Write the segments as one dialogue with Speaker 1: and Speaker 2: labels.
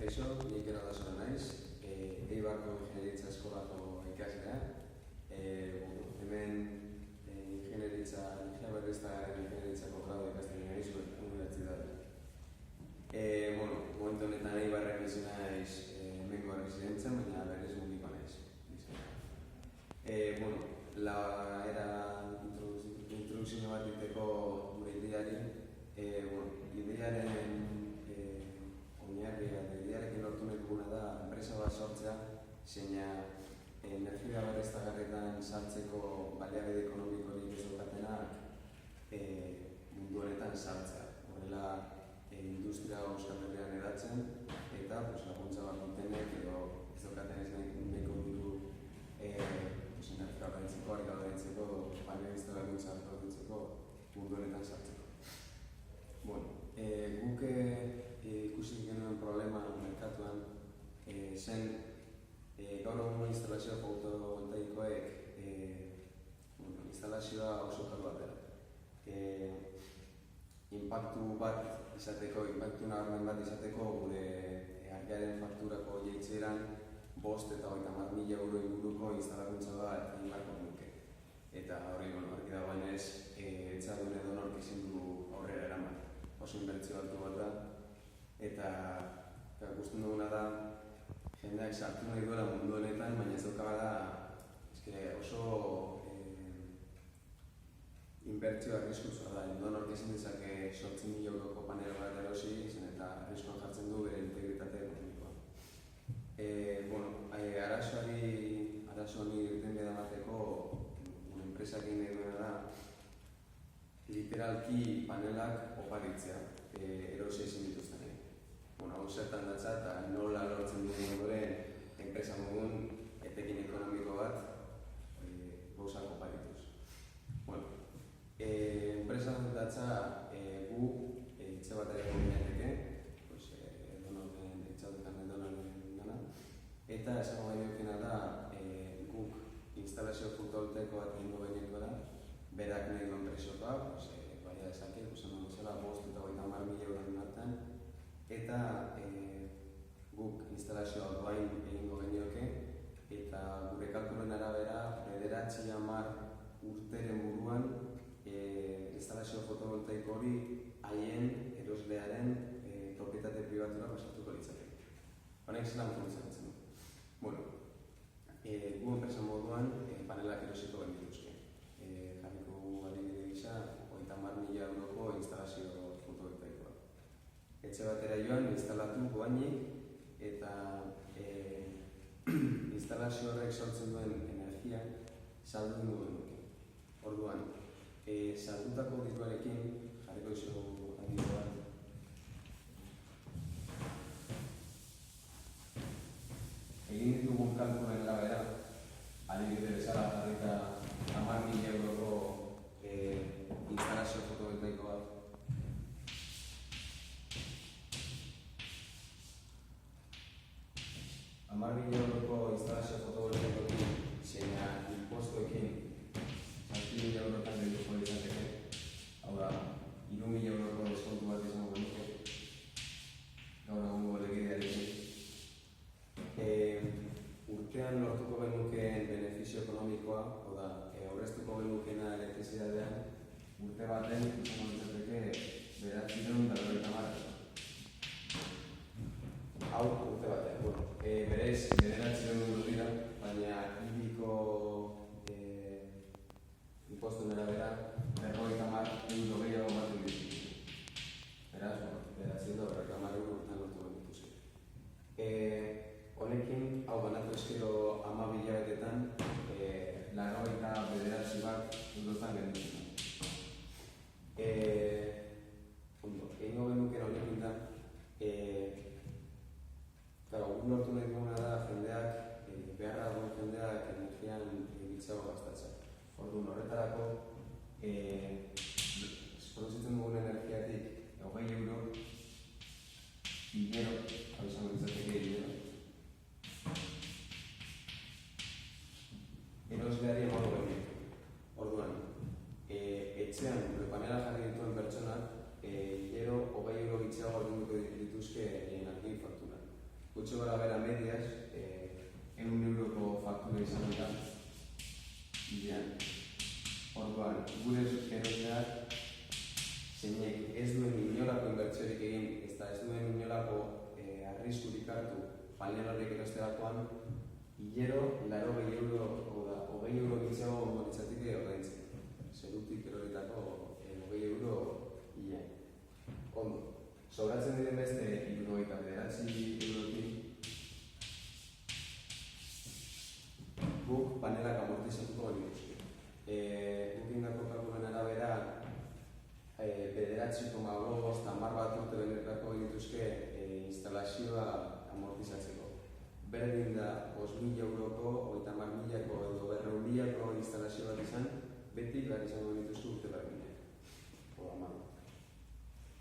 Speaker 1: Kaixo, nik Eraldasola naiz, Eibarko Ingenieritza Eskolako ikaslea. Hemen energia berriztagarrien ingenieritzako gradu ikasten naiz unibertsitatean. Momentu honetan Eibarren bizi naiz hemengo erresidentzia, baina berez mundiko naiz. Era introdukzio bat egiteko gure ideari, idearen idearekin lortu nahi duguna da enpresa bat sortzea, zeina energia berriztagarrietan sartzeko baliabide ekonomikorik ez daukatenak mundu honetan sartzea. Horrela industria Euskal Herrian hedatzen eta laguntza bat dutenek edo ez daukaten ez nahiko diru energia berritzeko, argi berritzeko, baliabide laguntza produzitzeko mundu honetan sartzeko. Guk ikusi genuen problema merkatuan zen gaur egungo instalazio fotovoltaikoek instalazioa oso karu bat dela. Impactu nabarmen bat izateko gure argiaren fakturako jaitzeran 5 eta 30.000 euro inguruko instalakuntza bat egin beharko genuke. Eta hori argi dagoenez etxadun edonork ezin du aurrera eraman. Oso inbertsio altu bat da. Eta ikusten duguna da jendeak sartu nahi duela mundu honetan, baina ez dauka da oso inbertsio arriskutsuak da. Edonork ezin dezake 8.000 euroko panel bat erosi, zen eta arriskuan jartzen du bere integritate ekonomikoa. Arazo honi irtenbide emateko enpresak egin nahi duena da literalki panelak oparitzea, erosi ezin dituzten. Hau zertan datza eta nola lortzen duen ondoren enpresa mogun etekin ekonomiko bat gauzak oparituz. Enpresa datza gu etxe bat ere gominateke, edonorren etxatetan edonorren dana, eta esango gainokena da guk instalazio fotovoltaiko bat egingo gainekora, berak nahi duen presioa, baina esake, esan bezala 5 eta 30.000 euroren artean, eta guk instalazioa doain egingo genioke, eta gure kalkulen arabera 9-10 urteren buruan instalazio fotovoltaiko hori haien eroslearen propietate pribatura pasatuko litzateke. Honek zelan funtzionatzen du. Gu enpresa moduan panelak erosiko genituzke. Jarriko adibide gisa 30.000 euroko instalazio fotovoltaikoa. Etxe batera joan, instalatu goainik, eta instalazio horrek sortzen duen energia saldu ingo genuke. Orduan, saldutako diruarekin, jarriko izo adibide bat. Egin ditugun kalkulen arabera, adibide bezala jarrita 10.000 euroko instalazio fotovoltaikoa. 10.000 euroko instalazio fotovoltaikoekin, zeina impostuekin 7.000 eurotan gehiago izateke, hau da, 3.000 euroko deskontu bat izango genuke, gaur egungo legediarekin. Urtean lortuko genukeen benefizio ekonomikoa, hau da, aurreztuko genukeena elektrizidadean, urte baten izango izateke 950. Hau urte batean. Berez, 900 dira, baina ibiko impostuen arabera 50 euro gehiago ematen ditu. Beraz, 950 euro urtean lortu genituzke. Honekin, hau banatu eskero 12 hilabetetan, 99 bat eurotan genituzke. Egingo genuken honekin da, guk lortu nahi duguna da jendeak, beharra duen jendeak energian gitzago gastatzen. Orduan horretarako, produzitzen dugun energiatik 20 euro, hilero, hau izango ditzateke hilero, erosleari emango genuen. Orduan, etxean gure panela jarri dituen pertsonak hilero 20 euro gitzago orduko dituzke argi faktura. dutelako arriskurik hartu panel horiek erosterakoan, hilero, 80 euro, oda, 20 euro gitzago monetzatik ordaintzen. Zerutik eroritako 20 euro hile. Ondo, sobratzen diren beste 79 eurotik, guk panelak amortizatuko genituzke. Guk indako kalkulen arabera, 9,5 10 bat urte benerako genituzke instalazioa amortizatzeko. Berdin da 5.000 euroko, 30.000ko edo 100.000ko instalazio bat izan, beti behar izango genituzke urte berdinak. O 10.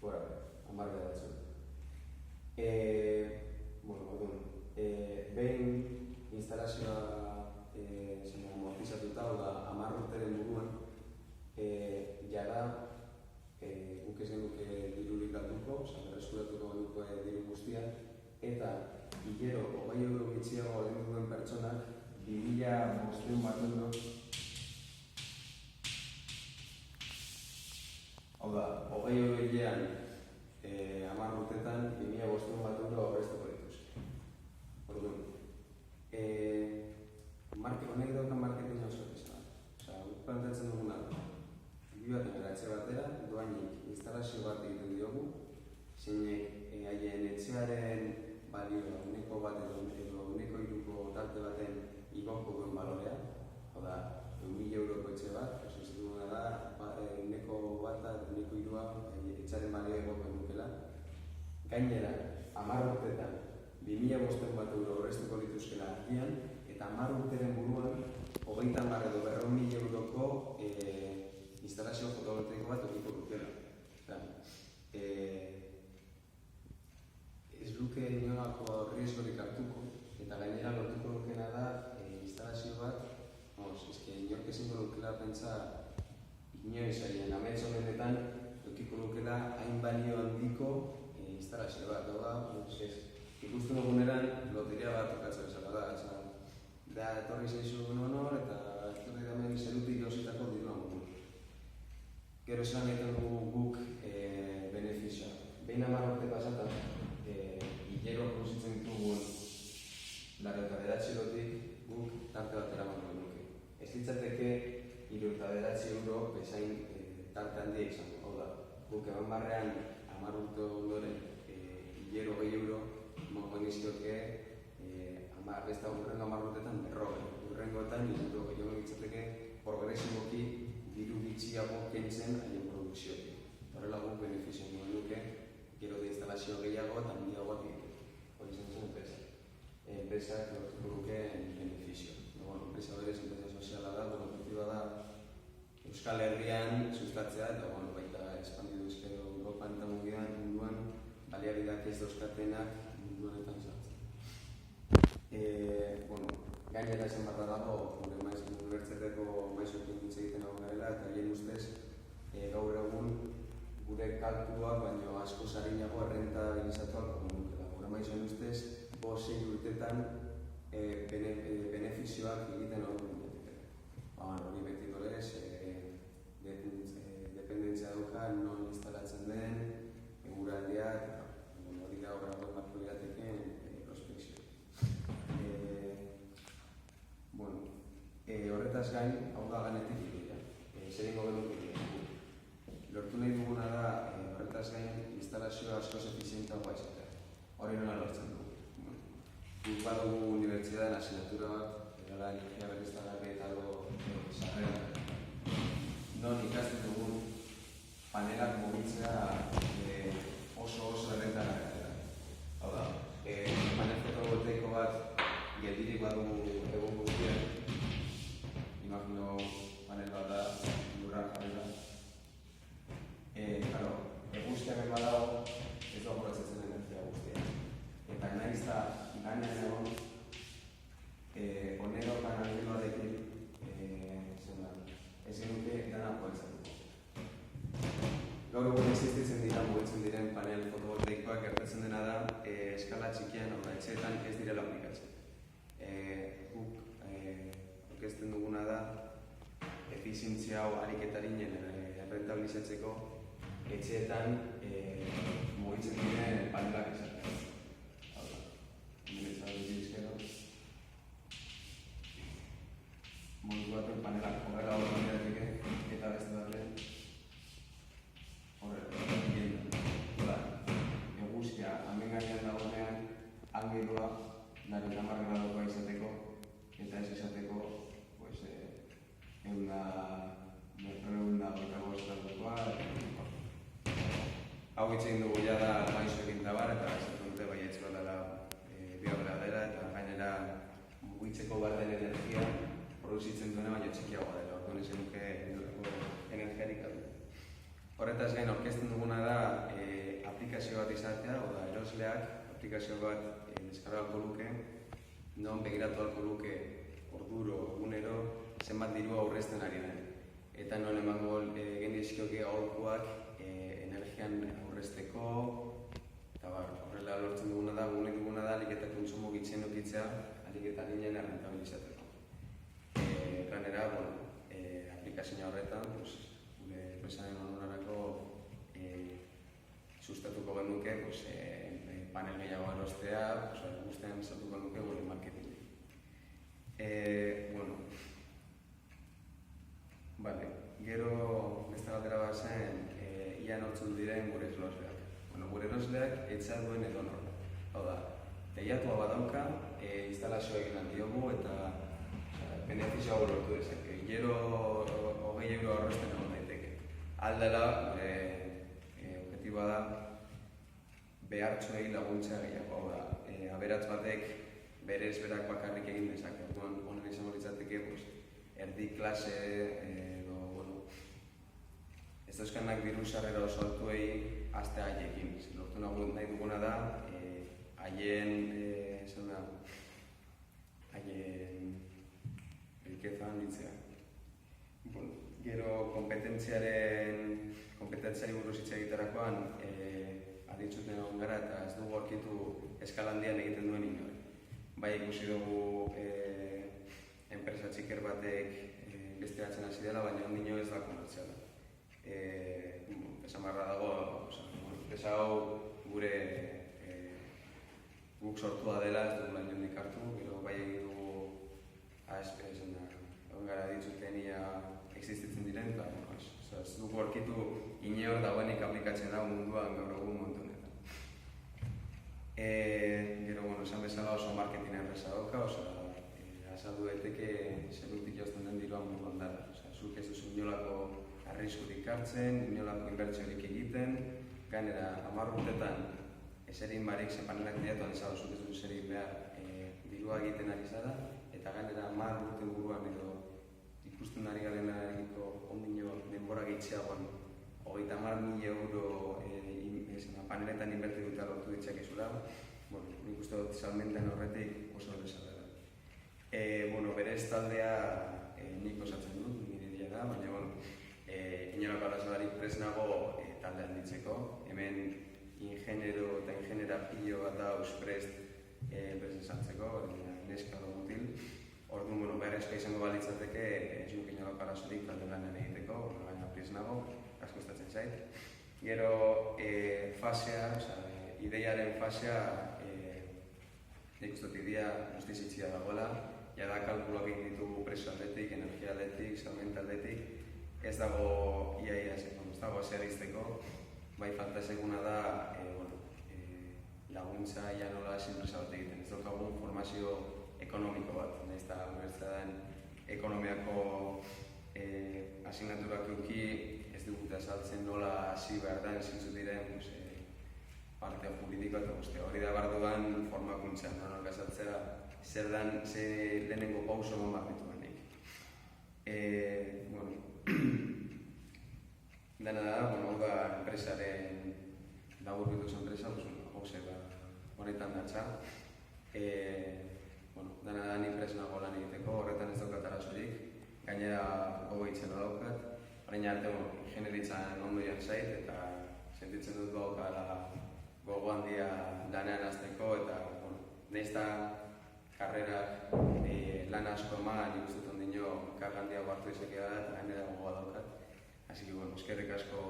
Speaker 1: Gora, 10 behatzen. Behin instalazioa amortizatuta, oda 10 urteren buruan, jara guk ez genuke dirurik galduko, berreskuratuko genuko diru guztia, eta hilero 20 euro gitziago egin duen pertsonak 2.500 bat euro. Hau da, 20 euro hilean 10 urtetan 2.500 bat euro aurreztuko dituzke. Orduan, honek daukan marketing oso izan. Guk planteatzen duguna, bi baten eratxe batera, doainik instalazio bat egiten diogu, zeinek haien etxearen balioa, uneko bat edo uneko iruko tarte baten igoko duen balorea, hau da, 1.000 euroko etxe bat, ez duguna da, uneko bat eta uneko irua etxearen balioa egoko dukela. Gainera, 10 urtetan, 2.500 bat euro horreztuko dituzkela argian, eta 10 urteren buruan, 30 edo 100.000 euroko instalazio fotovoltaiko bat egiko dukela. Ez duke inolako riesgorik hartuko, eta gainera lortuko dukena da instalazio bat, inork ezingo dukela pentsa inoiz haien amets honetan dukiko dukela hain balio handiko instalazio bat. Ikusten duguneran loteria bat tokatzen bezala da. Da, etorri zaizu honor eta etorri damen zerutik gauzitako dirua mugu. Gero esan egiten dugu guk benefizioa. Behin 10 urte pasatan, hilero produzitzen ditugun 89 guk tarte bat eramango nuke. Ez litzateke 79 euro bezain tarte handia izango. Hau da, guk eman barrean 10 urte ondoren hilero 20 euro mongo nizioke besta urrengo 10 urtetan berroge. Urrengoetan hilero gehiago litzateke progresiboki diru gitxiago kentzen haien produkzioa. Horrela guk benefizio nuen nuke, gero de instalazio gehiago eta handiagoak egiteko. Hori zen enpresa. Enpresak lortuko lukeen benefizio. Enpresa berez, enpresa soziala da, objektiba da Euskal Herrian sustatzea eta baita espandidu ezkero Europan eta munduan baliabideak ez dauzkatenak munduanetan sartzen. Gainera esan bat dago, gure unibertsitateko maizuekin hitz egiten hau garela, eta hien ustez gaur egun gure kalkuluak baino asko sarinago errentabilizatuak dukela. Gure maizuen ustez, 5-6 urtetan benefizioak egiten hor dugu. Hori beti gorez, dependentzia duka, non instalatzen den, eguraldiak, hori da horregoen bat proiateken prospekzio. Horretaz gain, hau da ganetik dira. Zer ingo genuke lortu nahi duguna da, horretaz gain, instalazioa askoz efizientagoa izatea. Hori nola lortzen dugu. Guk badugu unibertsitatean asignatura bat, erala energia berriztagarri eta sarrera. Non ikasten dugun panelak mugitzea oso errentagarria. Hau da, panel fotovoltaiko bat geldirik badugu egun guztian, imagino panel bat da, lurra jarri da. Eguzkiak badago, ez da aprobetxatzen energia guztia. Eta nahiz da gainean egon, onero panelinoarekin ez genuke dana aprobetxatuko. Gaur egun existitzen dira, mugitzen diren panel fotovoltaikoak gertatzen dena da eskala txikian, etxeetan ez direla aplikatzen. Guk aurkezten duguna da efizientzia hau ariketarinen errentabilizatzeko etxeetan mugitzen diren panelak izatea. angelua, 90 gradokoa izateko, eta ez izateko, eunda gradokoa, hau egin dugu jada maizoekin tabar, eta esatu dute baietz bat dela biabela dela, eta gainera mugitzeko behar den energia produzitzen duena baina txikiagoa dela, orduan ez genuke energiarik aldu. Horretaz gain, aurkezten duguna da aplikazio bat izatea, oda erosleak aplikazio bat deskargatuko luke, non begiratu alko luke orduro, egunero, zenbat dirua aurrezten ari den. Eta non emango gendizkioke aholkuak energian aurrezteko, eta horrela lortzen duguna da, gune duguna da, alik eta kontsumo gitzen okitzea, alik eta ginen errentabilizateko. Ganera, aplikazioa horretan, gure enpresaren onurarako sustatuko genuke, panel gehiago erostea, guztian sartuko genuke gure marketing. Gero beste galdera bat zen, ia nortzun diren gure erosleak. Gure erosleak etxea duen edonor. Hau da, teiatua badauka, instalazioa egin diogu eta benefizioa lortu dezake. Gero 20 euro aurrezten egon daiteke. Aldela, gure objektiboa da, behartxoei laguntzea gehiago. Hau da, aberats batek berez berak bakarrik egin dezake. Honen izango litzateke, erdi klase edo, ez dauzkanak diru sarrera oso altuei azte haiekin. Lortu nahi duguna da, haien riqueza handitzea. Gero kompetentziari buruz hitz egiterakoan aditzuten egon gara eta ez dugu aurkitu eskala handian egiten duen inor. Bai ikusi dugu enpresa txiker batek besteatzen hasi dela, baina ondino ez da komertziala. Esan barra dago, enpresa hau gure guk sortua dela, ez dugu lan jondik hartu, gero bai egin dugu ASP esan da, egon gara ditzuten ia existitzen diren, eta ez dugu aurkitu inor dagoenik aplikatzen da munduan gaur egun montonetan. Gero, esan bezala oso marketing enpresa dauka, azaldu daiteke zerutik jozten den diruan munduan dara. Zuk ez duzu inolako arriskurik hartzen, inolako inbertsiorik egiten, gainera 10 urtetan eserin barik zepanelak diatuan ezaguz zuk ez duzu eserin behar dirua egiten ari zara, eta gainera 10 urten buruan edo ikusten ari garenariko ondino denbora gehitzeagoan 30.000 euro paneletan inbertituta lortu ditzakezula, nik uste dut salmenten horretik oso bezala da. Berez taldea nik osatzen dut, nire dia da, baina inolako arazoarik prest nago talde handitzeko. Hemen ingenero eta ingenera pilo bat dauz prest sartzeko, neska edo mutil. Orduan, beharrezkoa izango balitzateke ez nuk inolako arazorik talde lanen egiteko, baina prest nago, asko gustatzen zait. Gero fasea, ideiaren fasea, nik uste dut idea guztiz itxia dagoela, jada kalkuluak egin ditugu preso aldetik, energia aldetik, salmenta aldetik, ez dago iaia sekon, ez dago asearizteko, bai falta seguna da laguntza ia nola enpresa bat egiten. Ez daukagun formazio ekonomiko bat, nahiz eta unibertsitatean ekonomiako asignaturak euki ez digute azaltzen nola hasi behar den zintzu diren partea juridikoa eta guztia. Hori da barduan formakuntzan, nolak azaltzera zer dan, lehenengo pauso eman barritu benik. Dena da, hau da enpresaren laburbituz enpresa, honetan datza. Dena da, ni prest nago lan egiteko, horretan ez daukat arazorik, gainera gogoitzen daukat. Orain arte, ingenieritzan ondo joan zait, eta sentitzen dut gaukala gogo handia lanean hasteko, eta nahizta karrerak lan asko eman, nik uste ondino karga handia hartu izakea da, eta gainera gogoa daukat. Así que, eskerrik asko